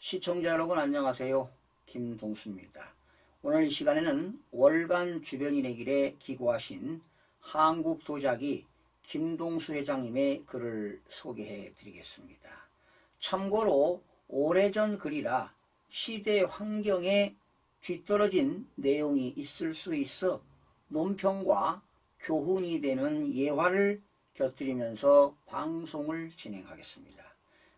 시청자 여러분 안녕하세요. 김동수입니다. 오늘 이 시간에는 월간 주변인의 길에 기고하신 한국도자기 김동수 회장님의 글을 소개해 드리겠습니다. 참고로 오래전 글이라 시대 환경에 뒤떨어진 내용이 있을 수 있어 논평과 교훈이 되는 예화를 곁들이면서 방송을 진행하겠습니다.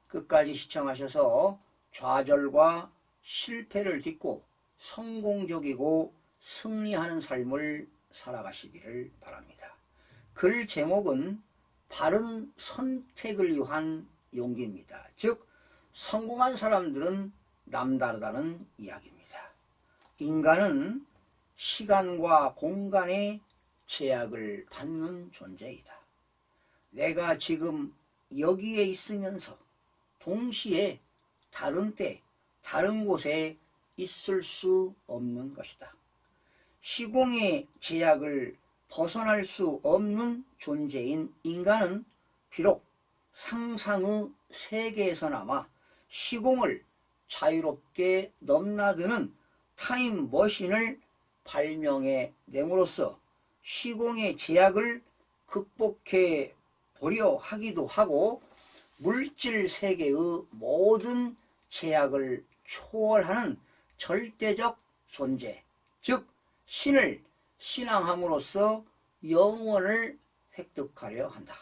끝까지 시청하셔서 좌절과 실패를 딛고 성공적이고 승리하는 삶을 살아가시기를 바랍니다. 글 제목은 바른 선택을 위한 용기입니다. 즉 성공한 사람들은 남다르다는 이야기입니다. 인간은 시간과 공간의 제약을 받는 존재이다. 내가 지금 여기에 있으면서 동시에 다른 때, 다른 곳에 있을 수 없는 것이다. 시공의 제약을 벗어날 수 없는 존재인 인간은 비록 상상의 세계에서나마 시공을 자유롭게 넘나드는 타임머신을 발명해 냄으로써 시공의 제약을 극복해 보려 하기도 하고 물질 세계의 모든 제약을 초월하는 절대적 존재, 즉 신을 신앙함으로써 영원을 획득하려 한다.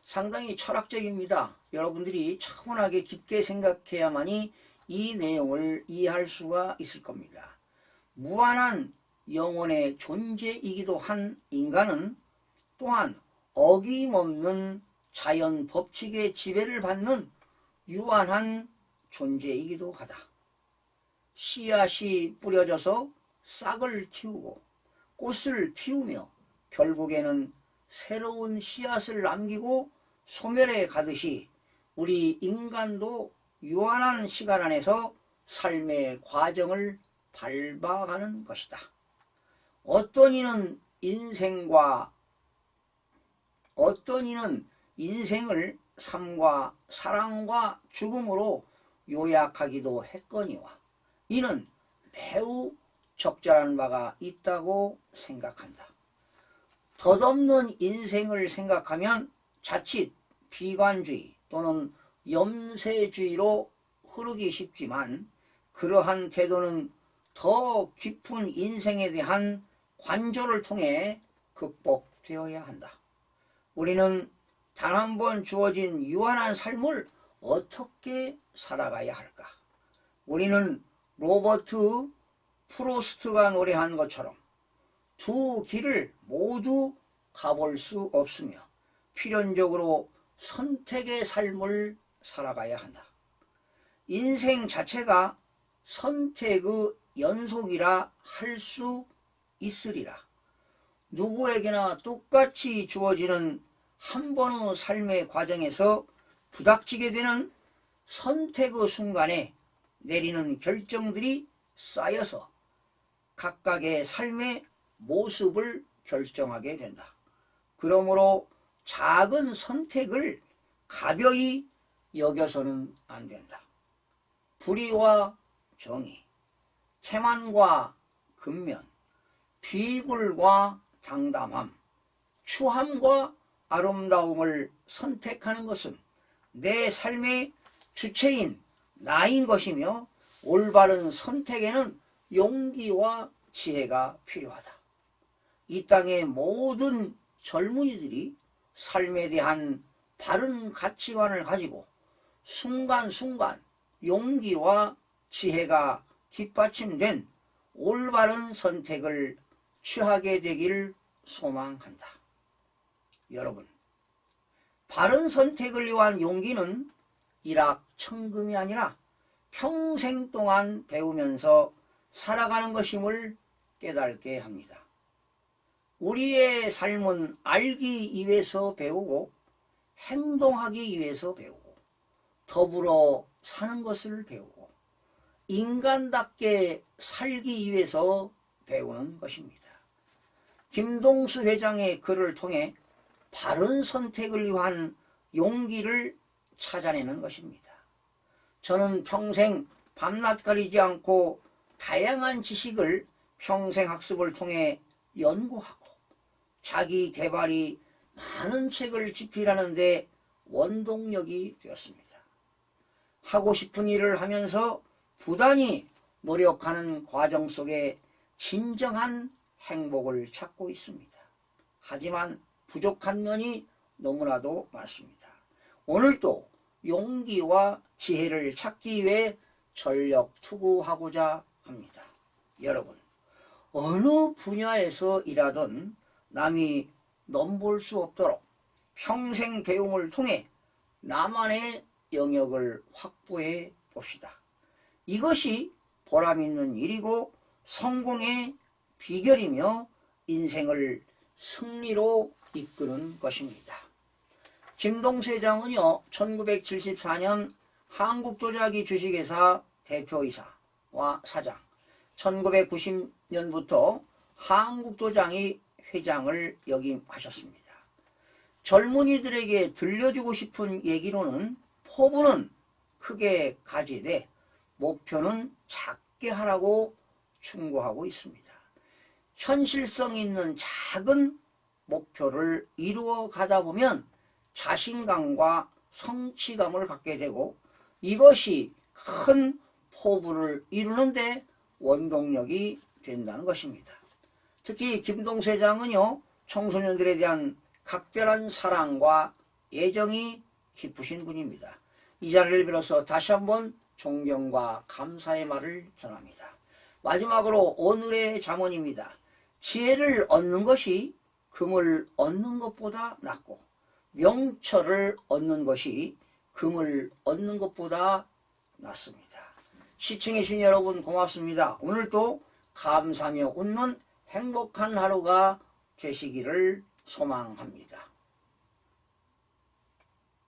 상당히 철학적입니다. 여러분들이 차분하게 깊게 생각해야만이 이 내용을 이해할 수가 있을 겁니다. 무한한 영혼의 존재이기도 한 인간은 또한 어김없는 자연 법칙의 지배를 받는 유한한 존재이기도 하다. 씨앗이 뿌려져서 싹을 틔우고 꽃을 피우며 결국에는 새로운 씨앗을 남기고 소멸해 가듯이 우리 인간도 유한한 시간 안에서 삶의 과정을 밟아가는 것이다. 어떤 이는 인생을 삶과 사랑과 죽음으로 요약하기도 했거니와 이는 매우 적절한 바가 있다고 생각한다. 덧없는 인생을 생각하면 자칫 비관주의 또는 염세주의로 흐르기 쉽지만 그러한 태도는 더 깊은 인생에 대한 관조를 통해 극복되어야 한다. 우리는 단 한 번 주어진 유한한 삶을 어떻게 살아가야 할까? 우리는 로버트 프로스트가 노래한 것처럼 두 길을 모두 가볼 수 없으며 필연적으로 선택의 삶을 살아가야 한다. 인생 자체가 선택의 연속이라 할 수 있으리라. 누구에게나 똑같이 주어지는 한 번의 삶의 과정에서 부닥치게 되는 선택의 순간에 내리는 결정들이 쌓여서 각각의 삶의 모습을 결정하게 된다. 그러므로 작은 선택을 가벼이 여겨서는 안 된다. 불의와 정의, 태만과 근면, 비굴과 당담함, 추함과 아름다움을 선택하는 것은 내 삶의 주체인 나인 것이며 올바른 선택에는 용기와 지혜가 필요하다. 이 땅의 모든 젊은이들이 삶에 대한 바른 가치관을 가지고 순간순간 용기와 지혜가 뒷받침된 올바른 선택을 취하게 되길 소망한다. 여러분, 바른 선택을 위한 용기는 일확천금이 아니라 평생 동안 배우면서 살아가는 것임을 깨닫게 합니다. 우리의 삶은 알기 위해서 배우고 행동하기 위해서 배우고 더불어 사는 것을 배우고 인간답게 살기 위해서 배우는 것입니다. 김동수 회장의 글을 통해 바른 선택을 위한 용기를 찾아내는 것입니다. 저는 평생 밤낮 가리지 않고 다양한 지식을 평생 학습을 통해 연구하고 자기 개발이 많은 책을 집필하는데 원동력이 되었습니다. 하고 싶은 일을 하면서 부단히 노력하는 과정 속에 진정한 행복을 찾고 있습니다. 하지만 부족한 면이 너무나도 많습니다. 오늘도 용기와 지혜를 찾기 위해 전력 투구하고자 합니다. 여러분, 어느 분야에서 일하든 남이 넘볼 수 없도록 평생 배움을 통해 나만의 영역을 확보해 봅시다. 이것이 보람 있는 일이고 성공의 비결이며 인생을 승리로 이끄는 것입니다. 김동수 회장은요, 1974년 한국도자기 주식회사 대표이사와 사장, 1990년부터 한국도자기 회장을 역임하셨습니다. 젊은이들에게 들려주고 싶은 얘기로는 포부는 크게 가지되 목표는 작게 하라고 충고하고 있습니다. 현실성 있는 작은 목표를 이루어 가다 보면 자신감과 성취감을 갖게 되고 이것이 큰 포부를 이루는데 원동력이 된다는 것입니다. 특히 김동수 회장은요, 청소년들에 대한 각별한 사랑과 애정이 깊으신 분입니다. 이 자리를 빌어서 다시 한번 존경과 감사의 말을 전합니다. 마지막으로 오늘의 잠언입니다. 지혜를 얻는 것이 금을 얻는 것보다 낫고 명철을 얻는 것이 금을 얻는 것보다 낫습니다. 시청해 주신 여러분 고맙습니다. 오늘도 감사하며 웃는 행복한 하루가 되시기를 소망합니다.